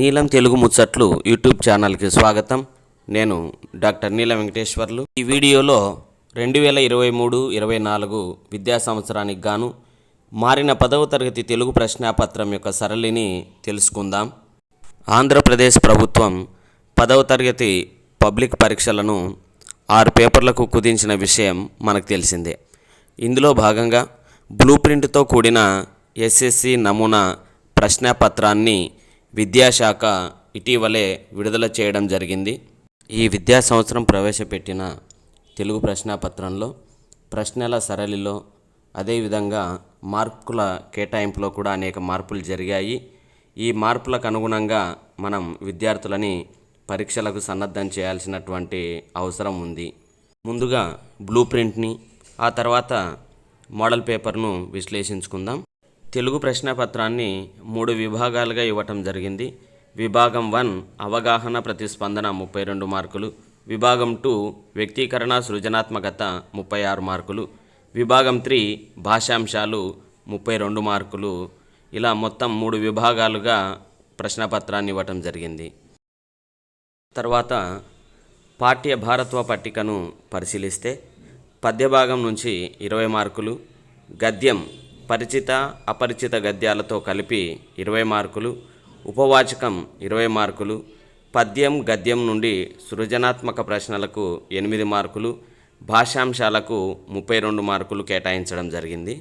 నీలం తెలుగు ముచ్చట్లు యూట్యూబ్ ఛానల్కి స్వాగతం. నేను డాక్టర్ నీలం వెంకటేశ్వర్లు. ఈ వీడియోలో 2023-24 విద్యా సంవత్సరానికి గాను మారిన 10వ తరగతి తెలుగు ప్రశ్నాపత్రం యొక్క సరళిని తెలుసుకుందాం. ఆంధ్రప్రదేశ్ ప్రభుత్వం 10వ తరగతి పబ్లిక్ పరీక్షలను 6 పేపర్లకు కుదించిన విషయం మనకు తెలిసిందే. ఇందులో భాగంగా బ్లూ ప్రింట్తో కూడిన ఎస్ఎస్సి నమూనా ప్రశ్నాపత్రాన్ని విద్యాశాఖ ఇటీవలే విడుదల చేయడం జరిగింది. ఈ విద్యా సంవత్సరం ప్రవేశపెట్టిన తెలుగు ప్రశ్నాపత్రంలో ప్రశ్నల సరళిలో అదేవిధంగా మార్కుల కేటాయింపులో కూడా అనేక మార్పులు జరిగాయి. ఈ మార్పులకు అనుగుణంగా మనం విద్యార్థులని పరీక్షలకు సన్నద్ధం చేయాల్సినటువంటి అవసరం ఉంది. ముందుగా బ్లూ ప్రింట్ని, ఆ తర్వాత మోడల్ పేపర్ను విశ్లేషించుకుందాం. తెలుగు ప్రశ్నాపత్రాన్ని 3 విభాగాలుగా ఇవ్వటం జరిగింది. విభాగం 1 అవగాహన ప్రతిస్పందన 32 మార్కులు, విభాగం 2 వ్యక్తీకరణ సృజనాత్మకత 36 మార్కులు, విభాగం 3 భాషాంశాలు 32 మార్కులు. ఇలా మొత్తం 3 విభాగాలుగా ప్రశ్నపత్రాన్ని ఇవ్వటం జరిగింది. తర్వాత పాఠ్య భారత్వ పట్టికను పరిశీలిస్తే పద్య భాగం నుంచి 20 మార్కులు, గద్యం పరిచిత అపరిచిత గద్యాలతో కలిపి 20 మార్కులు, ఉపవాచకం 20 మార్కులు, పద్యం గద్యం నుండి సృజనాత్మక ప్రశ్నలకు 8 మార్కులు, భాషాంశాలకు 32 మార్కులు కేటాయించడం జరిగింది.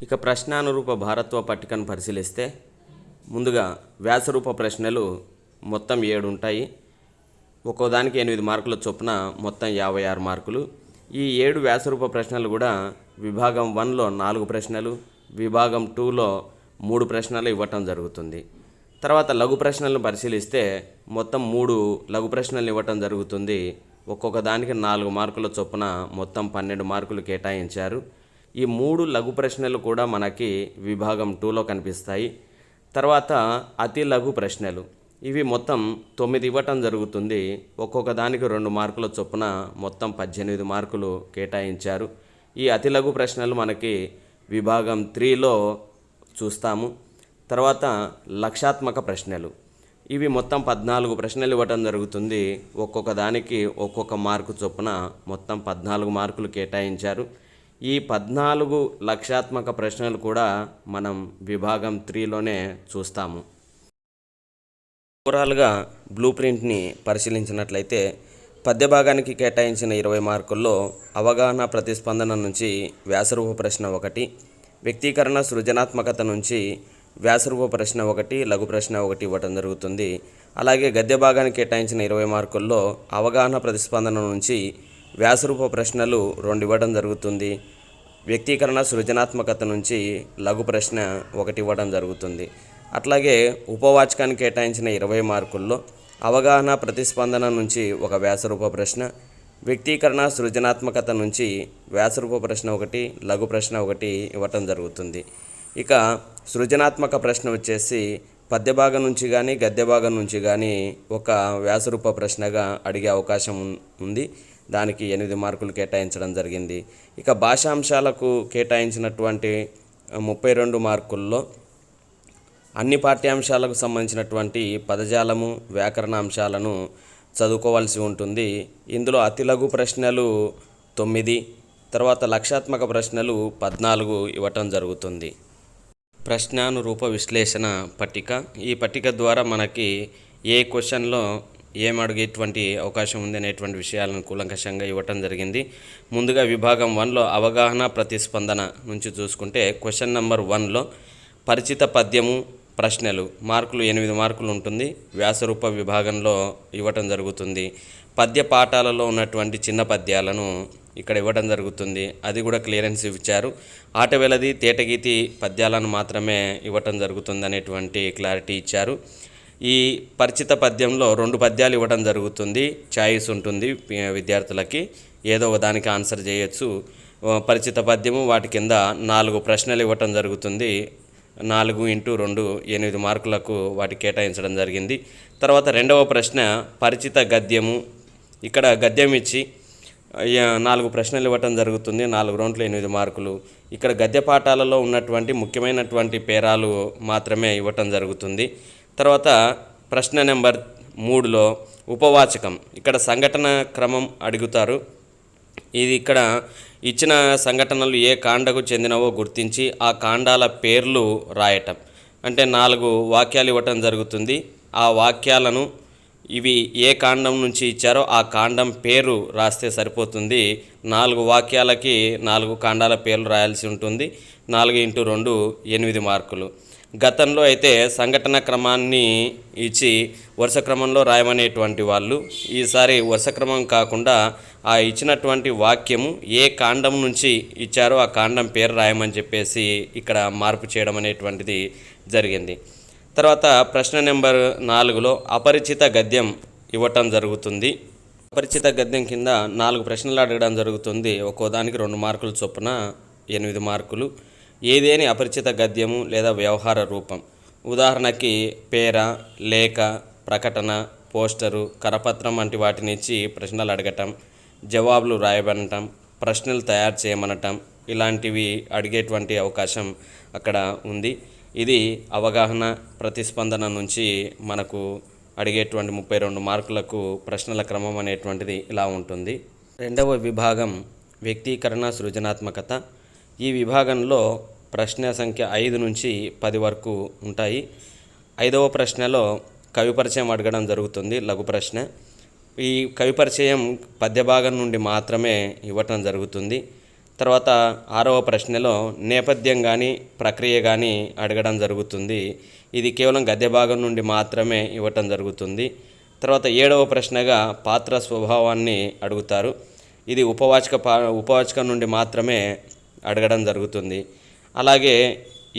ఇక ప్రశ్నానురూప భారత్వ పట్టికను పరిశీలిస్తే ముందుగా వ్యాసరూప ప్రశ్నలు మొత్తం 7 ఉంటాయి. ఒక్కోదానికి 8 మార్కుల చొప్పున మొత్తం 56 మార్కులు. ఈ 7 వ్యాసరూప ప్రశ్నలు కూడా విభాగం 1లో 4 ప్రశ్నలు, విభాగం 2లో 3 ప్రశ్నలు ఇవ్వటం జరుగుతుంది. తర్వాత లఘు ప్రశ్నలను పరిశీలిస్తే మొత్తం 3 లఘు ప్రశ్నలు ఇవ్వటం జరుగుతుంది. ఒక్కొక్క దానికి 4 మార్కుల చొప్పున మొత్తం 12 మార్కులు కేటాయించారు. ఈ 3 లఘు ప్రశ్నలు కూడా మనకి విభాగం 2లో కనిపిస్తాయి. తర్వాత అతి లఘు ప్రశ్నలు ఇవి మొత్తం 9 ఇవ్వటం జరుగుతుంది. ఒక్కొక్క దానికి 2 మార్కుల చొప్పున మొత్తం 18 మార్కులు కేటాయించారు. ఈ అతి లఘు ప్రశ్నలు మనకి విభాగం 3లో చూస్తాము. తర్వాత లక్షాత్మక ప్రశ్నలు ఇవి మొత్తం 14 ప్రశ్నలు ఇవ్వటం జరుగుతుంది. ఒక్కొక్క దానికి ఒక్కొక్క మార్కు చొప్పున మొత్తం 14 మార్కులు కేటాయించారు. ఈ 14 లక్షాత్మక ప్రశ్నలు కూడా మనం విభాగం 3లోనే చూస్తాము. ఓవరాల్గా బ్లూ ప్రింట్ని పరిశీలించినట్లయితే పద్య భాగానికి కేటాయించిన 20 మార్కుల్లో అవగాహన ప్రతిస్పందన నుంచి వ్యాసరూప ప్రశ్న 1, వ్యక్తీకరణ సృజనాత్మకత నుంచి వ్యాసరూప ప్రశ్న 1, లఘు ప్రశ్న 1 ఇవ్వటం జరుగుతుంది. అలాగే గద్య భాగానికి కేటాయించిన 20 మార్కుల్లో అవగాహన ప్రతిస్పందన నుంచి వ్యాసరూప ప్రశ్నలు 2 ఇవ్వడం జరుగుతుంది. వ్యక్తీకరణ సృజనాత్మకత నుంచి లఘు ప్రశ్న 1 ఇవ్వడం జరుగుతుంది. అట్లాగే ఉపవాచకానికి కేటాయించిన 20 మార్కుల్లో అవగాహన ప్రతిస్పందన నుంచి ఒక వ్యాసరూప ప్రశ్న, వ్యక్తీకరణ సృజనాత్మకత నుంచి వ్యాసరూప ప్రశ్న 1, లఘు ప్రశ్న 1 ఇవ్వటం జరుగుతుంది. ఇక సృజనాత్మక ప్రశ్న వచ్చేసి పద్య భాగం నుంచి కానీ గద్య భాగం నుంచి కానీ ఒక వ్యాసరూప ప్రశ్నగా అడిగే అవకాశం ఉంది. దానికి 8 మార్కులు కేటాయించడం జరిగింది. ఇక భాషాంశాలకు కేటాయించినటువంటి 32 మార్కుల్లో అన్ని పాఠ్యాంశాలకు సంబంధించినటువంటి పదజాలము వ్యాకరణ అంశాలను చదువుకోవాల్సి ఉంటుంది. ఇందులో అతి లఘు ప్రశ్నలు 9, తర్వాత లక్షాత్మక ప్రశ్నలు 14 ఇవ్వటం జరుగుతుంది. ప్రశ్నానురూప విశ్లేషణ పట్టిక, ఈ పట్టిక ద్వారా మనకి ఏ క్వశ్చన్లో ఏం అడిగేటువంటి అవకాశం ఉంది అనేటువంటి విషయాలను కూలంకషంగా ఇవ్వటం జరిగింది. ముందుగా విభాగం 1లో అవగాహన ప్రతిస్పందన నుంచి చూసుకుంటే క్వశ్చన్ నెంబర్ 1లో పరిచిత పద్యము ప్రశ్నలు మార్కులు 8 మార్కులు ఉంటుంది. వ్యాసరూప విభాగంలో ఇవ్వటం జరుగుతుంది. పద్య పాఠాలలో ఉన్నటువంటి చిన్న పద్యాలను ఇక్కడ ఇవ్వడం జరుగుతుంది. అది కూడా క్లియరెన్స్ ఇచ్చారు. ఆటవెలది తేటగీతి పద్యాలను మాత్రమే ఇవ్వటం జరుగుతుంది అనేటువంటి క్లారిటీ ఇచ్చారు. ఈ పరిచిత పద్యంలో 2 పద్యాలు ఇవ్వడం జరుగుతుంది. చాయిస్ ఉంటుంది విద్యార్థులకి, ఏదో ఒక దానికి ఆన్సర్ చేయొచ్చు. పరిచిత పద్యము వాటి కింద 4 ప్రశ్నలు ఇవ్వటం జరుగుతుంది. 4x2 8 మార్కులకు వాటి కేటాయించడం జరిగింది. తర్వాత రెండవ ప్రశ్న పరిచిత గద్యము, ఇక్కడ గద్యం ఇచ్చి 4 ప్రశ్నలు ఇవ్వటం జరుగుతుంది. 4 రౌండ్లు 8 మార్కులు. ఇక్కడ గద్య పాఠాలలో ఉన్నటువంటి ముఖ్యమైనటువంటి పేరాలు మాత్రమే ఇవ్వటం జరుగుతుంది. తర్వాత ప్రశ్న నెంబర్ 3లో ఉపవాచకం, ఇక్కడ సంఘటన క్రమం అడుగుతారు. ఇది ఇక్కడ ఇచ్చిన సంఘటనలు ఏ కాండకు చెందినవో గుర్తించి ఆ కాండాల పేర్లు రాయటం. అంటే 4 వాక్యాలు ఇవ్వటం జరుగుతుంది. ఆ వాక్యాలను ఇవి ఏ కాండం నుంచి ఇచ్చారో ఆ కాండం పేరు రాస్తే సరిపోతుంది. 4 వాక్యాలకి 4 కాండాల పేర్లు రాయాల్సి ఉంటుంది. 4 × 2 8 మార్కులు. గతంలో అయితే సంఘటన క్రమాన్ని ఇచ్చి వరుస క్రమంలో రాయమనేటువంటి వాళ్ళు ఈసారి వరుస క్రమం కాకుండా ఆ ఇచ్చినటువంటి వాక్యము ఏ కాండం నుంచి ఇచ్చారో ఆ కాండం పేరు రాయమని చెప్పేసి ఇక్కడ మార్పు చేయడం అనేటువంటిది జరిగింది. తర్వాత ప్రశ్న నెంబర్ 4లో అపరిచిత గద్యం ఇవ్వటం జరుగుతుంది. అపరిచిత గద్యం కింద 4 ప్రశ్నలు అడగడం జరుగుతుంది. ఒక్కో దానికి 2 మార్కులు చొప్పున 8 మార్కులు. ఏదేని అపరిచిత గద్యము లేదా వ్యవహార రూపం. ఉదాహరణకి పేర, లేఖ, ప్రకటన, పోస్టరు, కరపత్రం వంటి వాటిని ఇచ్చి ప్రశ్నలు అడగటం, జవాబులు రాయబడటం, ప్రశ్నలు తయారు చేయమనటం, ఇలాంటివి అడిగేటువంటి అవకాశం అక్కడ ఉంది. ఇది అవగాహన, ప్రతిస్పందన నుంచి మనకు అడిగేటువంటి 32 మార్కులకు ప్రశ్నల క్రమం అనేటువంటిది ఇలా ఉంటుంది. రెండవ విభాగం వ్యక్తీకరణ సృజనాత్మకత. ఈ విభాగంలో ప్రశ్న సంఖ్య 5 నుంచి 10 వరకు ఉంటాయి. 5వ ప్రశ్నలో కవి పరిచయం అడగడం జరుగుతుంది, లఘు ప్రశ్న. ఈ కవి పరిచయం పద్య భాగం నుండి మాత్రమే ఇవ్వటం జరుగుతుంది. తర్వాత 6వ ప్రశ్నలో నేపథ్యం కానీ ప్రక్రియ కానీ అడగడం జరుగుతుంది. ఇది కేవలం గద్య భాగం నుండి మాత్రమే ఇవ్వటం జరుగుతుంది. తర్వాత 7వ ప్రశ్నగా పాత్ర స్వభావాన్ని అడుగుతారు. ఇది ఉపవాచకం నుండి మాత్రమే అడగడం జరుగుతుంది. అలాగే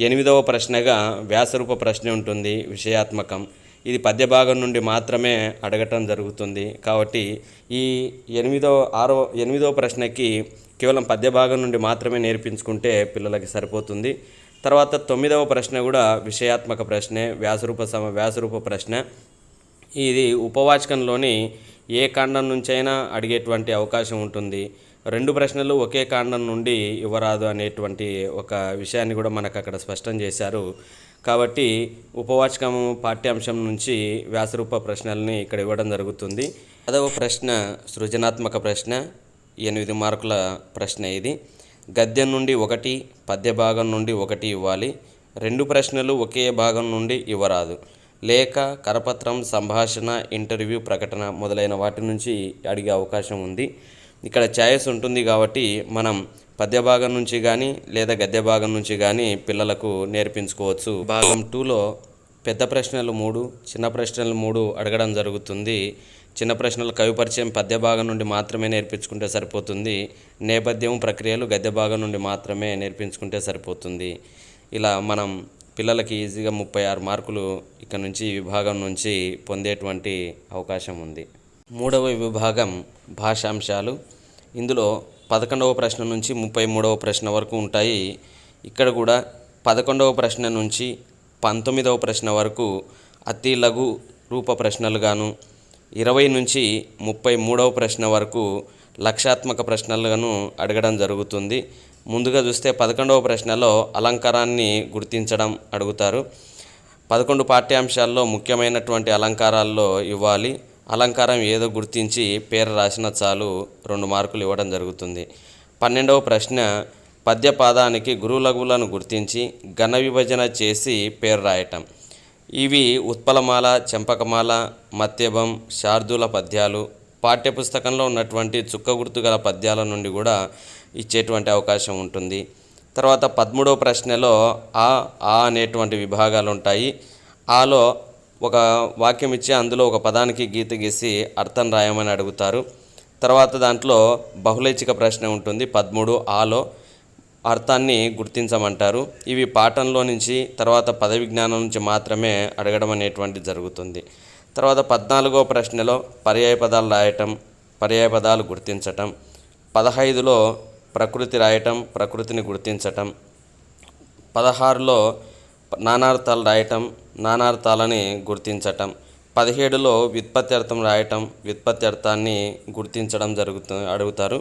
8వ ప్రశ్నగా వ్యాసరూప ప్రశ్న ఉంటుంది, విషయాత్మకం. ఇది పద్య భాగం నుండి మాత్రమే అడగటం జరుగుతుంది. కాబట్టి ఈ 8వ ప్రశ్నకి కేవలం పద్య భాగం నుండి మాత్రమే నేర్పించుకుంటే పిల్లలకి సరిపోతుంది. తర్వాత 9వ ప్రశ్న కూడా విషయాత్మక ప్రశ్నే, వ్యాసరూప ప్రశ్న. ఇది ఉపవాచకంలోని ఏ కాండం నుంచైనా అడిగేటువంటి అవకాశం ఉంటుంది. 2 ప్రశ్నలు ఒకే కాండం నుండి ఇవ్వరాదు అనేటువంటి ఒక విషయాన్ని కూడా మనకు అక్కడ స్పష్టం చేశారు. కాబట్టి ఉపవాచకము పాఠ్యాంశం నుంచి వ్యాసరూప ప్రశ్నల్ని ఇక్కడ ఇవ్వడం జరుగుతుంది. 10వ ప్రశ్న సృజనాత్మక ప్రశ్న, 8 మార్కుల ప్రశ్న. ఇది గద్యం నుండి 1, పద్య భాగం నుండి 1 ఇవ్వాలి. 2 ప్రశ్నలు ఒకే భాగం నుండి ఇవ్వరాదు. లేఖ, కరపత్రం, సంభాషణ, ఇంటర్వ్యూ, ప్రకటన మొదలైన వాటి నుంచి అడిగే అవకాశం ఉంది. ఇక్కడ ఛాయిస్ ఉంటుంది కాబట్టి మనం పద్య భాగం నుంచి కానీ లేదా గద్య భాగం నుంచి కానీ పిల్లలకు నేర్పించుకోవచ్చు. భాగం 2లో పెద్ద ప్రశ్నలు 3, చిన్న ప్రశ్నలు 3 అడగడం జరుగుతుంది. చిన్న ప్రశ్నలు కవి పరిచయం పద్య భాగం నుండి మాత్రమే నేర్పించుకుంటే సరిపోతుంది. నేపథ్యం, ప్రక్రియలు గద్య భాగం నుండి మాత్రమే నేర్పించుకుంటే సరిపోతుంది. ఇలా మనం పిల్లలకి ఈజీగా 36 మార్కులు ఇక్కడ నుంచి ఈ విభాగం నుంచి పొందేటువంటి అవకాశం ఉంది. 3వ విభాగం భాషాంశాలు. ఇందులో 11వ ప్రశ్న నుంచి 33వ ప్రశ్న వరకు ఉంటాయి. ఇక్కడ కూడా 11వ ప్రశ్న నుంచి 19వ ప్రశ్న వరకు అతి లఘు రూప ప్రశ్నలుగాను, 20 నుంచి 33వ ప్రశ్న వరకు లక్ష్యాత్మక ప్రశ్నలుగాను అడగడం జరుగుతుంది. ముందుగా చూస్తే 11వ ప్రశ్నలో అలంకారాన్ని గుర్తించడం అడుగుతారు. 11 పాఠ్యాంశాల్లో ముఖ్యమైనటువంటి అలంకారాల్లో ఇవ్వాలి. అలంకారం ఏదో గుర్తించి పేరు రాసిన చాలు, 2 మార్కులు ఇవ్వడం జరుగుతుంది. 12వ ప్రశ్న పద్య పాదానికి గురులఘువులను గుర్తించి ఘన విభజన చేసి పేరు రాయటం. ఇవి ఉత్పలమాల, చెంపకమాల, మత్యభం, శార్దూల పద్యాలు. పాఠ్యపుస్తకంలో ఉన్నటువంటి చుక్క గుర్తు గల పద్యాల నుండి కూడా ఇచ్చేటువంటి అవకాశం ఉంటుంది. తర్వాత 13వ ప్రశ్నలో ఆ అనేటువంటి విభాగాలు ఉంటాయి. ఆలో ఒక వాక్యం ఇచ్చి అందులో ఒక పదానికి గీత గీసి అర్థం రాయమని అడుగుతారు. తర్వాత దాంట్లో బహుళైచ్ఛిక ప్రశ్న ఉంటుంది. 13 ఆలో అర్థాన్ని గుర్తించమంటారు. ఇవి పాఠంలో నుంచి తర్వాత పదవి జ్ఞానం నుంచి మాత్రమే అడగడం అనేటువంటిది జరుగుతుంది. తర్వాత 14వ ప్రశ్నలో పర్యాయ పదాలు రాయటం, పర్యాయ పదాలు గుర్తించటం. 15లో ప్రకృతి రాయటం, ప్రకృతిని గుర్తించటం. 16లో నానార్థాలు రాయటం, నానార్థాలని గుర్తించటం. 17లో వ్యుత్పత్త్యర్థం రాయటం, వ్యుత్పత్త్యర్థాన్ని గుర్తించడం అడుగుతారు.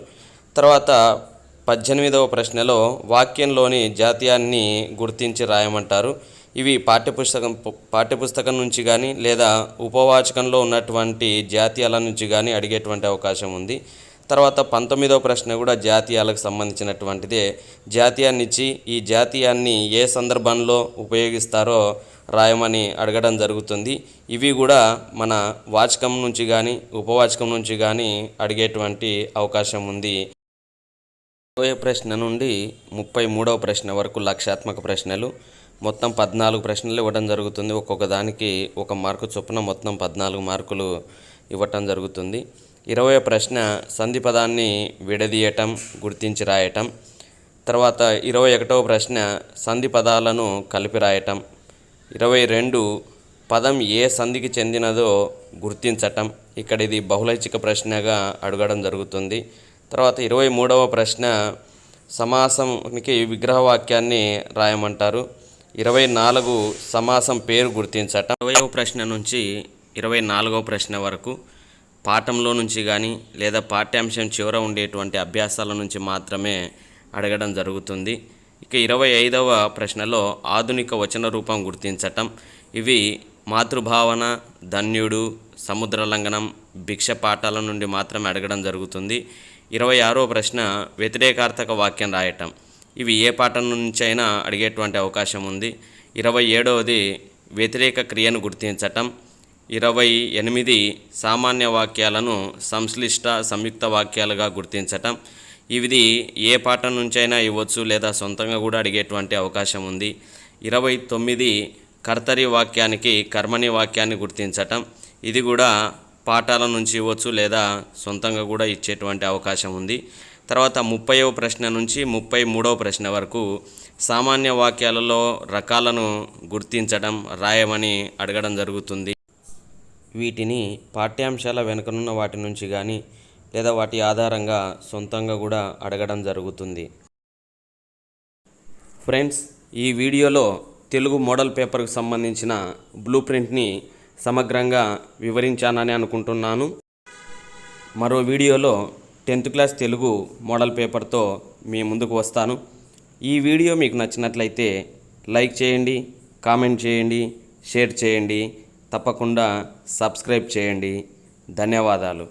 తర్వాత 18వ ప్రశ్నలో వాక్యంలోని జాతీయాన్ని గుర్తించి రాయమంటారు. ఇవి పాఠ్యపుస్తకం నుంచి కానీ లేదా ఉపవాచకంలో ఉన్నటువంటి జాతీయాల నుంచి కానీ అడిగేటువంటి అవకాశం ఉంది. తర్వాత 19వ ప్రశ్న కూడా జాతీయాలకు సంబంధించినటువంటిదే. జాతీయాన్ని ఇచ్చి ఈ జాతీయాన్ని ఏ సందర్భంలో ఉపయోగిస్తారో రాయమని అడగడం జరుగుతుంది. ఇవి కూడా మన వాచకం నుంచి కానీ ఉపవాచకం నుంచి కానీ అడిగేటువంటి అవకాశం ఉంది. 20వ ప్రశ్న నుండి 33వ ప్రశ్న వరకు లక్షాత్మక ప్రశ్నలు. మొత్తం 14 ప్రశ్నలు ఇవ్వడం జరుగుతుంది. ఒక్కొక్క దానికి 1 మార్కు చొప్పున మొత్తం 14 మార్కులు ఇవ్వటం జరుగుతుంది. 20వ ప్రశ్న సంధి పదాన్ని విడదీయటం, గుర్తించి రాయటం. తర్వాత 21వ ప్రశ్న సంధి పదాలను కలిపి రాయటం. 22 పదం ఏ సంధికి చెందినదో గుర్తించటం. ఇక్కడ ఇది బహుళైచ్ఛిక ప్రశ్నగా అడగడం జరుగుతుంది. తర్వాత 23వ ప్రశ్న సమాసానికి విగ్రహవాక్యాన్ని రాయమంటారు. 24 సమాసం పేరు గుర్తించటం. 20వ ప్రశ్న నుంచి 24వ ప్రశ్న వరకు పాఠంలో నుంచి కానీ లేదా పాఠ్యాంశం చివర ఉండేటువంటి అభ్యాసాల నుంచి మాత్రమే అడగడం జరుగుతుంది. ఇక 25వ ప్రశ్నలో ఆధునిక వచన రూపం గుర్తించటం. ఇవి మాతృభావన, ధన్యుడు, సముద్రలంఘనం, భిక్ష పాఠాల నుండి మాత్రమే అడగడం జరుగుతుంది. 26వ ప్రశ్న వ్యతిరేకార్థక వాక్యం రాయటం. ఇవి ఏ పాఠం నుంచి అయినా అడిగేటువంటి అవకాశం ఉంది. 27వది వ్యతిరేక క్రియను గుర్తించటం. 28 సామాన్య వాక్యాలను సంశ్లిష్ట, సంయుక్త వాక్యాలుగా గుర్తించటం. ఇది ఏ పాఠం నుంచైనా ఇవ్వచ్చు లేదా సొంతంగా కూడా అడిగేటువంటి అవకాశం ఉంది. 29 కర్తరి వాక్యానికి కర్మణి వాక్యాన్ని గుర్తించటం. ఇది కూడా పాఠాల నుంచి ఇవ్వచ్చు లేదా సొంతంగా కూడా ఇచ్చేటువంటి అవకాశం ఉంది. తర్వాత 30వ ప్రశ్న నుంచి 33వ ప్రశ్న వరకు సామాన్య వాక్యాలలో రకాలను గుర్తించడం, రాయమని అడగడం జరుగుతుంది. వీటిని పాఠ్యాంశాల వెనుకనున్న వాటి నుంచి కానీ లేదా వాటి ఆధారంగా సొంతంగా కూడా అడగడం జరుగుతుంది. ఫ్రెండ్స్, ఈ వీడియోలో తెలుగు మోడల్ పేపర్కు సంబంధించిన బ్లూ ప్రింట్ని సమగ్రంగా వివరించానని అనుకుంటున్నాను. మరో వీడియోలో 10th క్లాస్ తెలుగు మోడల్ పేపర్తో మీ ముందుకు వస్తాను. ఈ వీడియో మీకు నచ్చినట్లయితే లైక్ చేయండి, కామెంట్ చేయండి, షేర్ చేయండి, తప్పకుండా సబ్స్క్రైబ్ చేయండి. ధన్యవాదాలు.